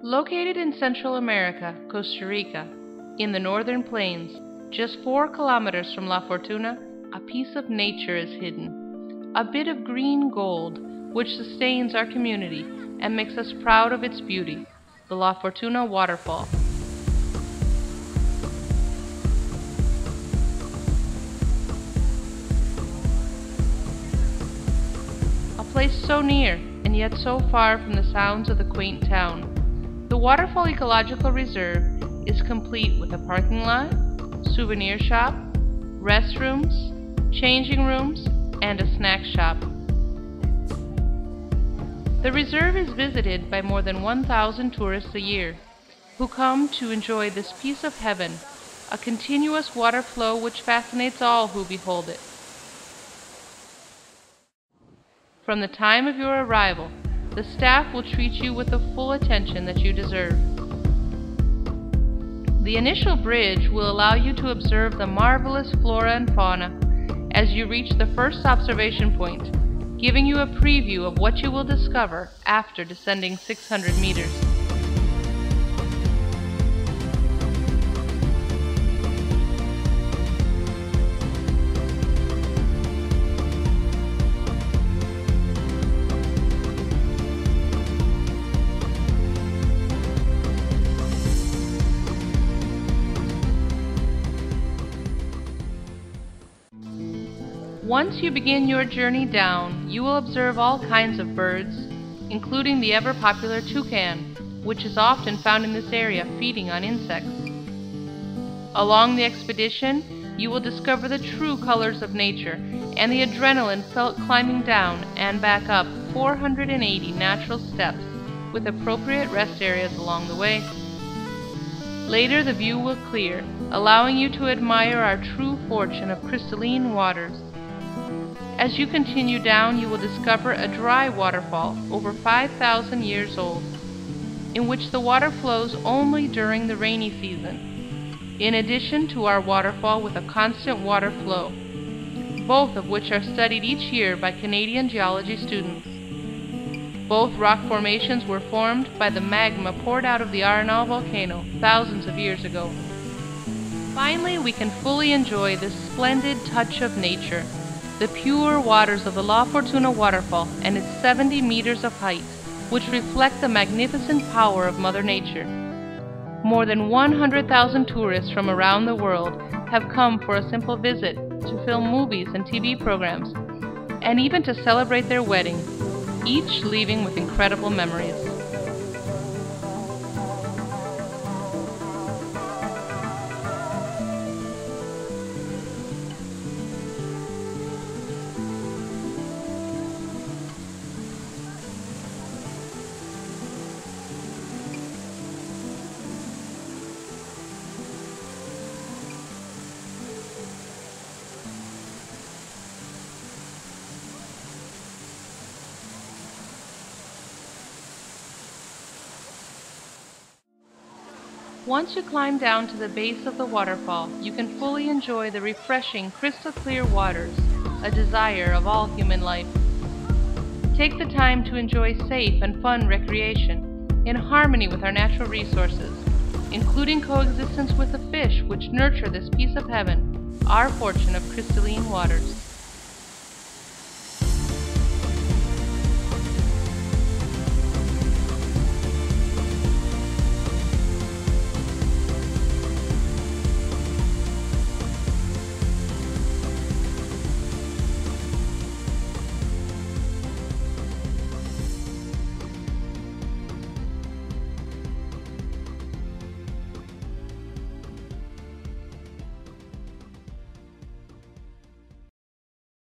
Located in Central America, Costa Rica, in the northern plains, just 4 kilometers from La Fortuna, a piece of nature is hidden, a bit of green gold which sustains our community and makes us proud of its beauty, the La Fortuna Waterfall. A place so near and yet so far from the sounds of the quaint town. The Waterfall Ecological Reserve is complete with a parking lot, souvenir shop, restrooms, changing rooms, and a snack shop. The reserve is visited by more than 1,000 tourists a year, who come to enjoy this piece of heaven, a continuous water flow which fascinates all who behold it. From the time of your arrival, the staff will treat you with the full attention that you deserve. The initial bridge will allow you to observe the marvelous flora and fauna as you reach the first observation point, giving you a preview of what you will discover after descending 600 meters. Once you begin your journey down, you will observe all kinds of birds, including the ever-popular toucan, which is often found in this area feeding on insects. Along the expedition, you will discover the true colors of nature and the adrenaline felt climbing down and back up 480 natural steps with appropriate rest areas along the way. Later, the view will clear, allowing you to admire our true fortune of crystalline waters. As you continue down, you will discover a dry waterfall over 5,000 years old, in which the water flows only during the rainy season, in addition to our waterfall with a constant water flow, both of which are studied each year by Canadian geology students. Both rock formations were formed by the magma poured out of the Arenal volcano thousands of years ago. Finally, we can fully enjoy this splendid touch of nature, the pure waters of the La Fortuna Waterfall and its 70 meters of height, which reflect the magnificent power of Mother Nature. More than 100,000 tourists from around the world have come for a simple visit, to film movies and TV programs, and even to celebrate their wedding, each leaving with incredible memories. Once you climb down to the base of the waterfall, you can fully enjoy the refreshing, crystal-clear waters, a desire of all human life. Take the time to enjoy safe and fun recreation, in harmony with our natural resources, including coexistence with the fish which nurture this piece of heaven, our fortune of crystalline waters.